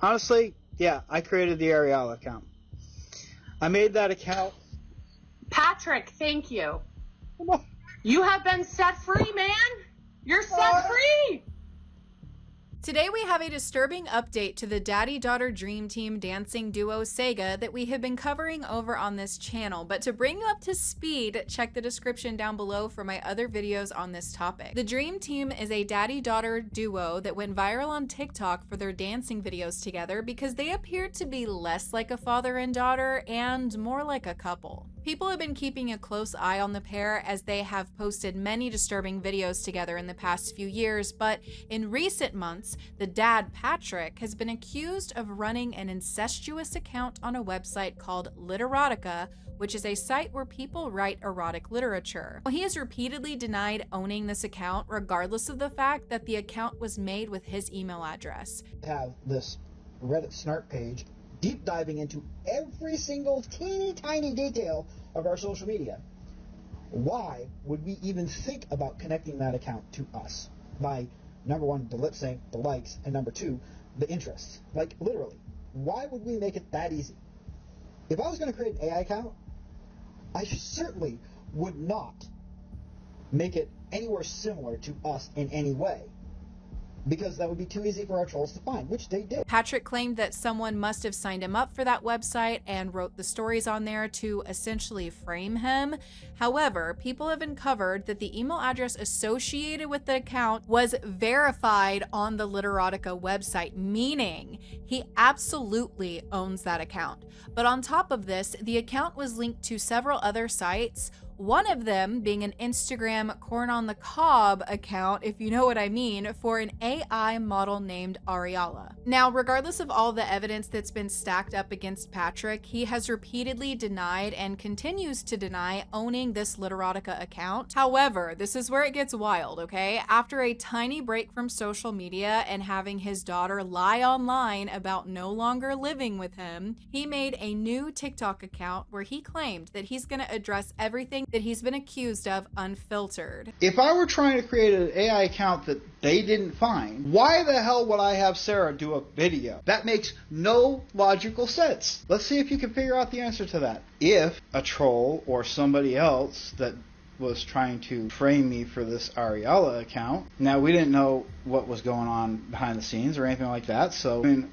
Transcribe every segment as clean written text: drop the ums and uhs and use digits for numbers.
Honestly, yeah, I created the Ariella account. I made that account. Patrick, thank you. You have been set free, man. You're set free. Today we have a disturbing update to the daddy-daughter dream team dancing duo Sega that we have been covering over on this channel, but to bring you up to speed, check the description down below for my other videos on this topic. The dream team is a daddy-daughter duo that went viral on TikTok for their dancing videos together because they appeared to be less like a father and daughter and more like a couple. People have been keeping a close eye on the pair as they have posted many disturbing videos together in the past few years, but in recent months, the dad, Patrick, has been accused of running an incestuous account on a website called Literotica, which is a site where people write erotic literature. He has repeatedly denied owning this account, regardless of the fact that the account was made with his email address. Have this Reddit snark page deep diving into every single teeny tiny detail of our social media. Why would we even think about connecting that account to us? By number one, the lip sync, the likes, and number two, the interests. Like, literally, why would we make it that easy? If I was going to create an AI account, I certainly would not make it anywhere similar to us in any way, because that would be too easy for our trolls to find, which they did. Patrick claimed that someone must have signed him up for that website and wrote the stories on there to essentially frame him. However, people have uncovered that the email address associated with the account was verified on the Literotica website, meaning he absolutely owns that account. But on top of this, the account was linked to several other sites, one of them being an Instagram corn on the cob account, if you know what I mean, for an AI model named Ariella. Now, regardless of all the evidence that's been stacked up against Patrick, he has repeatedly denied and continues to deny owning this Literotica account. However, this is where it gets wild, okay? After a tiny break from social media and having his daughter lie online about no longer living with him, he made a new TikTok account where he claimed that he's going to address everything that he's been accused of unfiltered. If I were trying to create an AI account that they didn't find, why the hell would I have Sarah do a video? That makes no logical sense. Let's see if you can figure out the answer to that. If a troll or somebody else that was trying to frame me for this Ariella account, now we didn't know what was going on behind the scenes or anything like that, so I mean,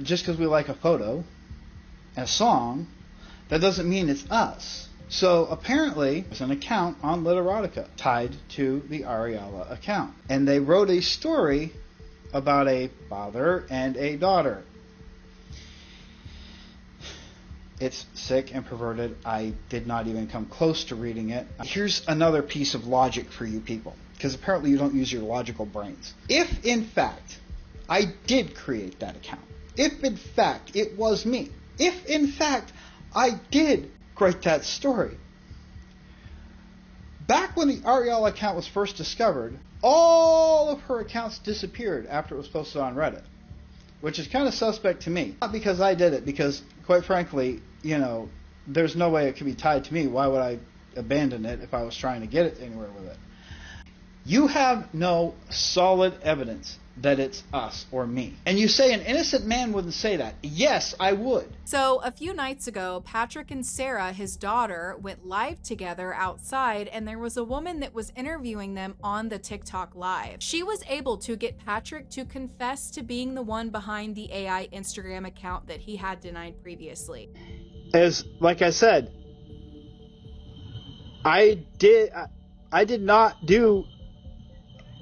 just because we like a photo and a song, that doesn't mean it's us. So apparently there's an account on Literotica tied to the Ariella account, and they wrote a story about a father and a daughter. It's sick and perverted. I did not even come close to reading it. Here's another piece of logic for you people, because apparently you don't use your logical brains. If in fact I did create that account, if in fact it was me, if in fact I did write that story, back when the Ariella account was first discovered, all of her accounts disappeared after it was posted on Reddit, which is kind of suspect to me. Not because I did it, because quite frankly, you know, there's no way it could be tied to me. Why would I abandon it if I was trying to get it anywhere with it? You have no solid evidence that it's us or me. And you say an innocent man wouldn't say that. Yes, I would. So a few nights ago, Patrick and Sarah, his daughter, went live together outside, and there was a woman that was interviewing them on the TikTok live. She was able to get Patrick to confess to being the one behind the AI Instagram account that he had denied previously. Like I said, I did not do.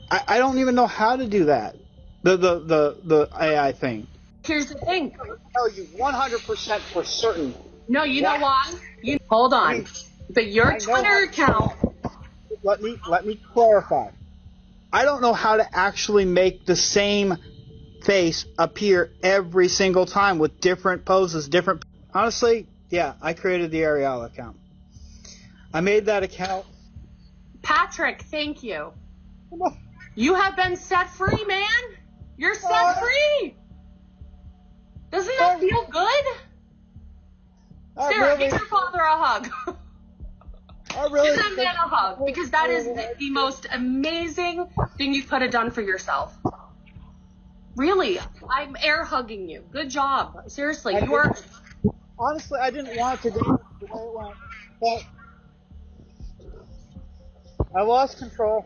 I don't even know how to do that. The AI thing. Here's the thing. I tell you 100% for certain. No, you know why? Hold on. But your Twitter account. Let me clarify. I don't know how to actually make the same face appear every single time with different poses, different. Honestly, yeah, I created the Ariella account. I made that account. Patrick, thank you. You have been set free, man. You're set free. Doesn't that feel good? Sarah, give your father a hug. Give that man a hug, because that is the most amazing thing you could have done for yourself. Really, I'm air hugging you. Good job. Seriously, you are. Honestly, I didn't want to go the way it went, but I lost control.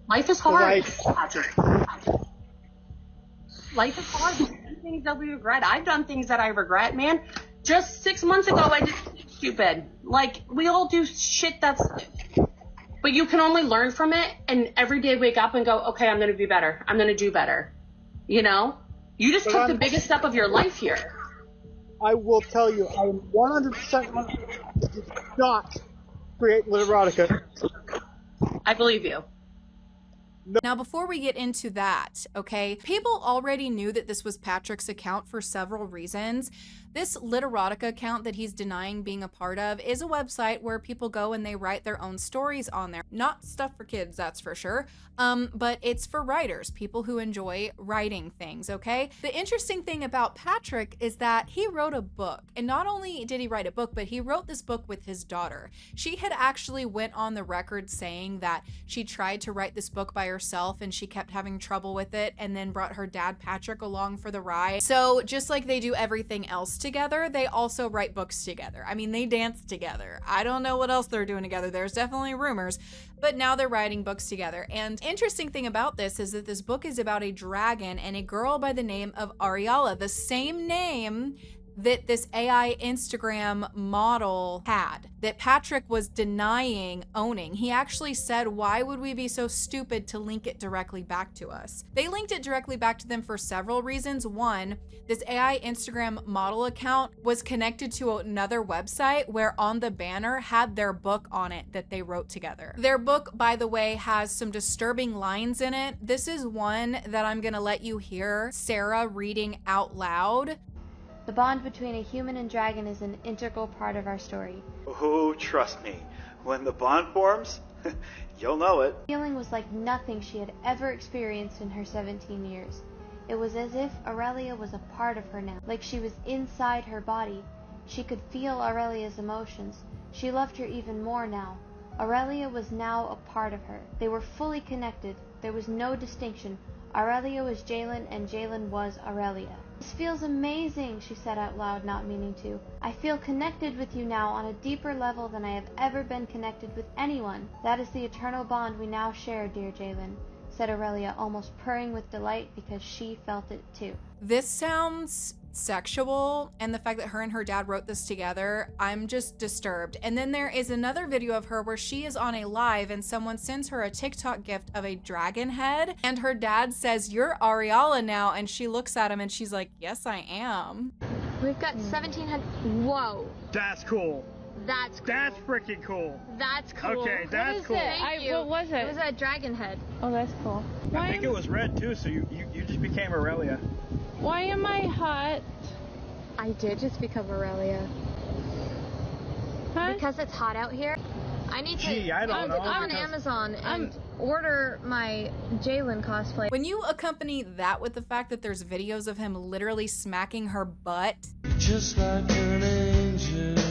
Life is hard. Right. Life is hard. We do things that we regret. I've done things that I regret, man. Just 6 months ago, I did something stupid. Like, we all do shit that's... But you can only learn from it, and every day wake up and go, okay, I'm going to be better. I'm going to do better. You know? You just took the biggest step of your life here. I will tell you, I am 100% not create literotica. I believe you. Now, before we get into that, okay, people already knew that this was Patrick's account for several reasons. This Literotica account that he's denying being a part of is a website where people go and they write their own stories on there. Not stuff for kids, that's for sure. But it's for writers, people who enjoy writing things, okay? The interesting thing about Patrick is that he wrote a book. And not only did he write a book, but he wrote this book with his daughter. She had actually went on the record saying that she tried to write this book by herself and she kept having trouble with it, and then brought her dad Patrick along for the ride. So just like they do everything else together, they also write books together. I mean, they dance together. I don't know what else they're doing together. There's definitely rumors, but now they're writing books together. And interesting thing about this is that this book is about a dragon and a girl by the name of Ariella, the same name that this AI Instagram model had, that Patrick was denying owning. He actually said, why would we be so stupid to link it directly back to us? They linked it directly back to them for several reasons. One, this AI Instagram model account was connected to another website where on the banner had their book on it that they wrote together. Their book, by the way, has some disturbing lines in it. This is one that I'm gonna let you hear Sarah reading out loud. The bond between a human and dragon is an integral part of our story. Oh, trust me, when the bond forms, you'll know it. The feeling was like nothing she had ever experienced in her 17 years. It was as if Aurelia was a part of her now, like she was inside her body. She could feel Aurelia's emotions. She loved her even more now. Aurelia was now a part of her. They were fully connected. There was no distinction. Aurelia was Jalen and Jalen was Aurelia. This feels amazing, she said out loud, not meaning to. I feel connected with you now on a deeper level than I have ever been connected with anyone. That is the eternal bond we now share, dear Jalen, said Aurelia, almost purring with delight because she felt it too. This sounds sexual, and the fact that her and her dad wrote this together, I'm just disturbed. And then there is another video of her where she is on a live and someone sends her a TikTok gift of a dragon head, and her dad says, "You're Ariella now," and she looks at him and she's like, "Yes, I am." We've got 1,700. Whoa. That's cool. That's cool. That's freaking cool. That's cool. Okay, that's cool. Thank you. What was it? It was a dragon head. Oh, that's cool. I think it was red too, so you just became Aurelia. Why am I hot? I did just become Aurelia. Huh? Because it's hot out here. I need to Gee, I don't know, go on because- Amazon and order my Jalen cosplay. When you accompany that with the fact that there's videos of him literally smacking her butt, just like an angel.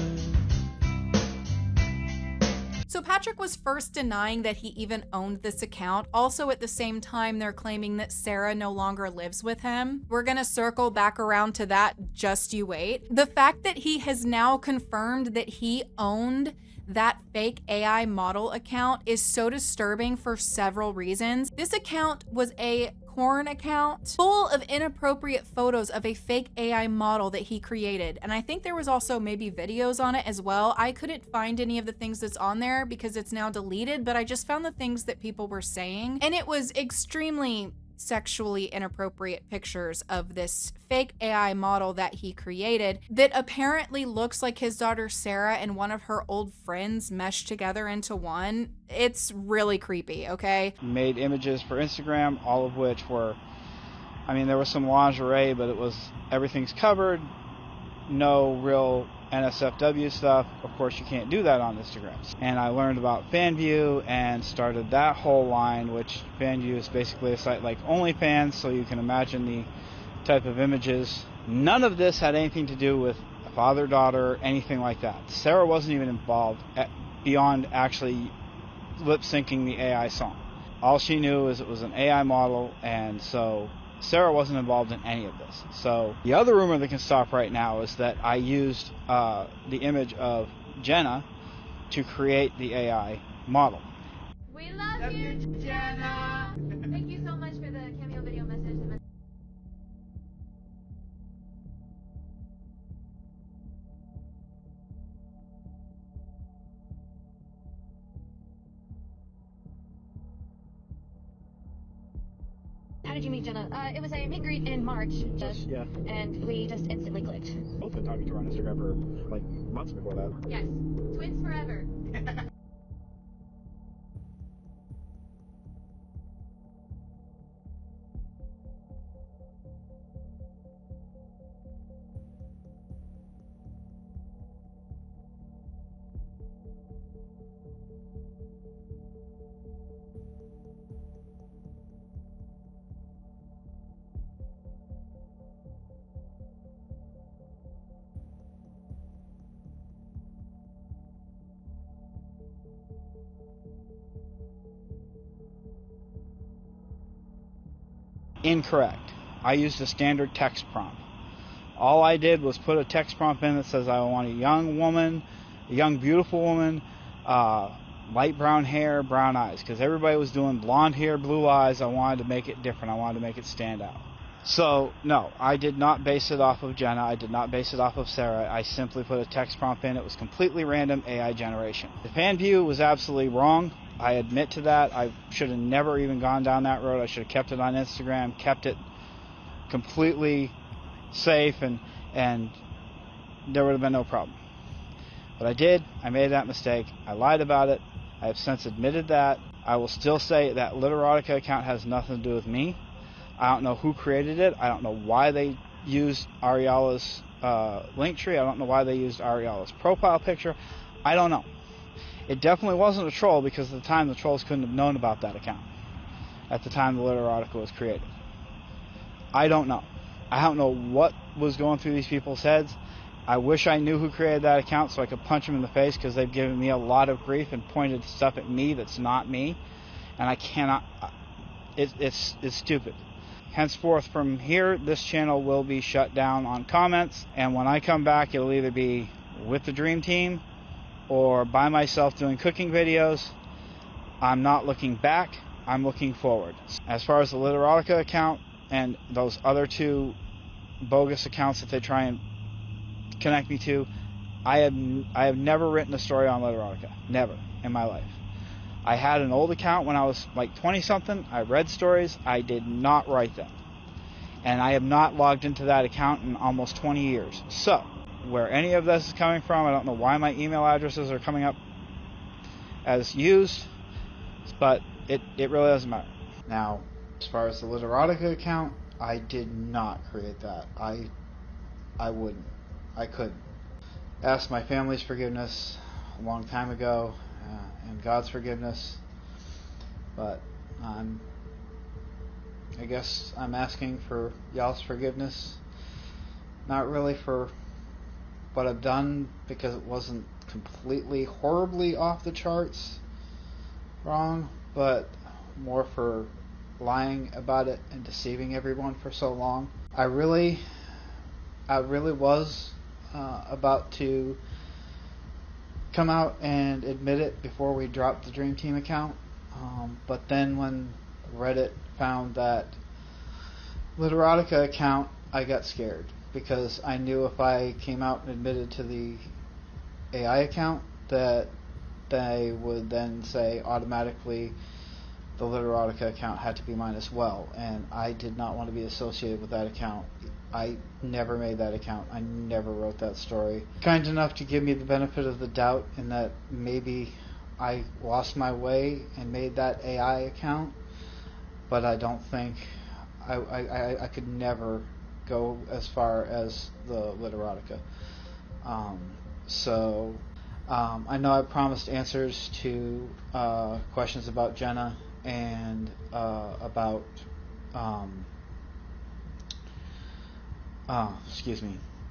So Patrick was first denying that he even owned this account. Also, at the same time, they're claiming that Sarah no longer lives with him. We're gonna circle back around to that, just you wait. The fact that he has now confirmed that he owned that fake AI model account is so disturbing for several reasons. This account was a porn account full of inappropriate photos of a fake AI model that he created. And I think there was also maybe videos on it as well. I couldn't find any of the things that's on there because it's now deleted, but I just found the things that people were saying. And it was extremely sexually inappropriate pictures of this fake AI model that he created that apparently looks like his daughter Sarah and one of her old friends meshed together into one. It's really creepy, okay? Made images for Instagram, all of which were, I mean, there was some lingerie, but it was, everything's covered, no real NSFW stuff. Of course, you can't do that on Instagram. And I learned about FanView and started that whole line, which FanView is basically a site like OnlyFans, so you can imagine the type of images. None of this had anything to do with a father-daughter, anything like that. Sarah wasn't even involved beyond actually lip-syncing the AI song. All she knew is it was an AI model, and so Sarah wasn't involved in any of this. So the other rumor that can stop right now is that I used the image of Jenna to create the AI model. We love you, Jenna. Thank you so much for the cameo video message. How did you meet Jenna? It was a meet and greet in March. Yeah. And we just instantly clicked. Both been talking to her on Instagram for like months before that. Yes. Twins forever. Incorrect. I used a standard text prompt. All I did was put a text prompt in that says I want a young woman, a young beautiful woman, light brown hair, brown eyes, because everybody was doing blonde hair, blue eyes. I wanted to make it different. I wanted to make it stand out. So, no, I did not base it off of Jenna. I did not base it off of Sarah. I simply put a text prompt in. It was completely random AI generation. The fan view was absolutely wrong. I admit to that. I should have never even gone down that road. I should have kept it on Instagram, kept it completely safe, and there would have been no problem. But I did. I made that mistake. I lied about it. I have since admitted that. I will still say that Literotica account has nothing to do with me. I don't know who created it. I don't know why they used Ariela's link tree. I don't know why they used Ariela's profile picture. I don't know. It definitely wasn't a troll, because at the time the trolls couldn't have known about that account at the time the Literotica was created. I don't know. I don't know what was going through these people's heads. I wish I knew who created that account so I could punch them in the face, because they've given me a lot of grief and pointed stuff at me that's not me, and I cannot. It's stupid. Henceforth, from here, this channel will be shut down on comments, and when I come back, it'll either be with the Dream Team or by myself doing cooking videos. I'm not looking back, I'm looking forward. As far as the Literotica account and those other two bogus accounts that they try and connect me to, I have never written a story on Literotica. Never in my life. I had an old account when I was like 20-something. I read stories. I did not write them. And I have not logged into that account in almost 20 years. So, where any of this is coming from, I don't know why my email addresses are coming up as used, but it really doesn't matter. Now, as far as the Literotica account, I did not create that. I wouldn't. I couldn't. Asked my family's forgiveness a long time ago, and God's forgiveness, but I guess I'm asking for y'all's forgiveness. Not really for what I've done, because it wasn't completely horribly off the charts wrong, but more for lying about it and deceiving everyone for so long. I really was about to come out and admit it before we dropped the Dream Team account, but then when Reddit found that Literotica account, I got scared, because I knew if I came out and admitted to the AI account that they would then say automatically the Literotica account had to be mine as well, and I did not want to be associated with that account. I never made that account. I never wrote that story. Kind enough to give me the benefit of the doubt in that maybe I lost my way and made that AI account, but I don't think I could never go as far as the Literotica. I know I promised answers to questions about Jenna and about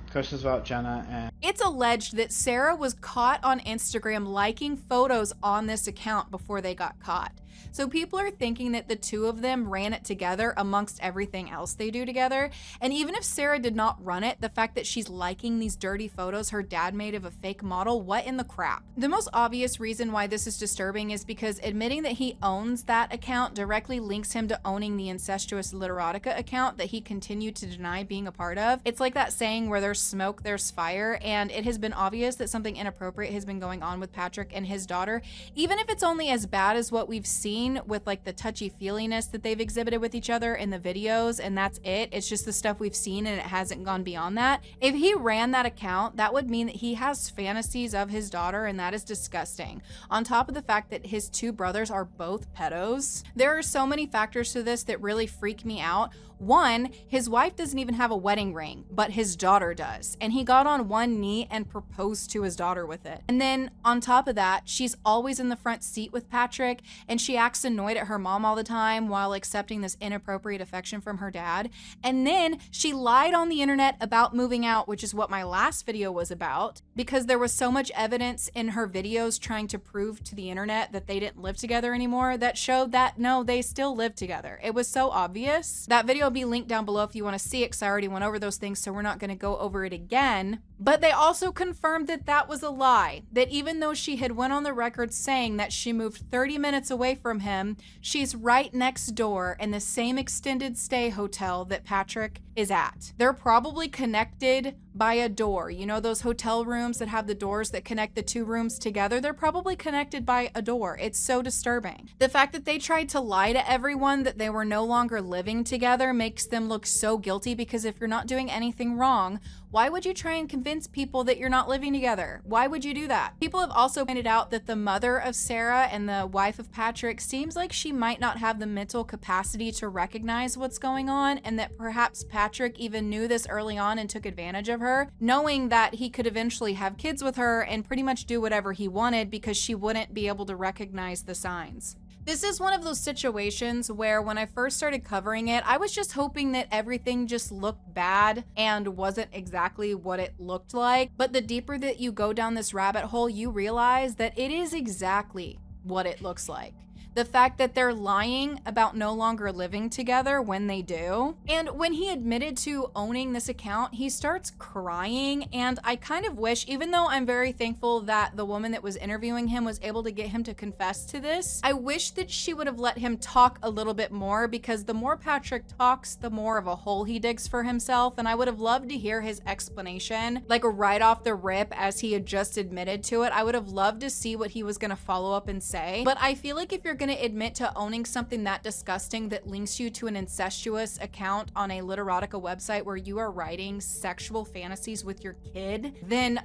questions about Jenna and It's alleged that Sarah was caught on Instagram liking photos on this account before they got caught. So people are thinking that the two of them ran it together amongst everything else they do together. And even if Sarah did not run it, the fact that she's liking these dirty photos her dad made of a fake model, what in the crap? The most obvious reason why this is disturbing is because admitting that he owns that account directly links him to owning the incestuous Literotica account that he continued to deny being a part of. It's like that saying where there's smoke, there's fire, and it has been obvious that something inappropriate has been going on with Patrick and his daughter, even if it's only as bad as what we've seen with like the touchy-feeliness that they've exhibited with each other in the videos, and that's it. It's just the stuff we've seen and it hasn't gone beyond that. If he ran that account, that would mean that he has fantasies of his daughter, and that is disgusting. On top of the fact that his two brothers are both pedos, there are so many factors to this that really freak me out. One, his wife doesn't even have a wedding ring, but his daughter does. And he got on one knee and proposed to his daughter with it. And then on top of that, she's always in the front seat with Patrick, and she acts annoyed at her mom all the time while accepting this inappropriate affection from her dad. And then she lied on the internet about moving out, which is what my last video was about, because there was so much evidence in her videos trying to prove to the internet that they didn't live together anymore that showed that no, they still live together. It was so obvious. That video will be linked down below if you want to see it, because I already went over those things, so we're not going to go over it again. But they also confirmed that that was a lie, that even though she had went on the record saying that she moved 30 minutes away from him, she's right next door in the same extended stay hotel that Patrick is at. They're probably connected by a door. You know those hotel rooms that have the doors that connect the two rooms together? They're probably connected by a door. It's so disturbing. The fact that they tried to lie to everyone that they were no longer living together makes them look so guilty, because if you're not doing anything wrong, why would you try and convince people that you're not living together? Why would you do that? People have also pointed out that the mother of Sarah and the wife of Patrick seems like she might not have the mental capacity to recognize what's going on, and that perhaps Patrick even knew this early on and took advantage of her, knowing that he could eventually have kids with her and pretty much do whatever he wanted because she wouldn't be able to recognize the signs. This is one of those situations where when I first started covering it, I was just hoping that everything just looked bad and wasn't exactly what it looked like. But the deeper that you go down this rabbit hole, you realize that it is exactly what it looks like. The fact that they're lying about no longer living together when they do. And when he admitted to owning this account, he starts crying, and I kind of wish, even though I'm very thankful that the woman that was interviewing him was able to get him to confess to this, I wish that she would have let him talk a little bit more, because the more Patrick talks, the more of a hole he digs for himself, and I would have loved to hear his explanation, like right off the rip as he had just admitted to it. I would have loved to see what he was going to follow up and say. But I feel like if you're going to admit to owning something that disgusting that links you to an incestuous account on a Literotica website where you are writing sexual fantasies with your kid, then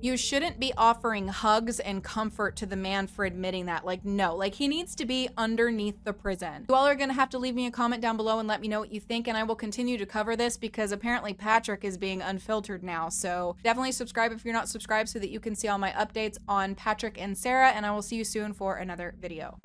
you shouldn't be offering hugs and comfort to the man for admitting that. Like, no, like he needs to be underneath the prison. You all are going to have to leave me a comment down below and let me know what you think, and I will continue to cover this because apparently Patrick is being unfiltered now. So definitely subscribe if you're not subscribed so that you can see all my updates on Patrick and Sarah, and I will see you soon for another video.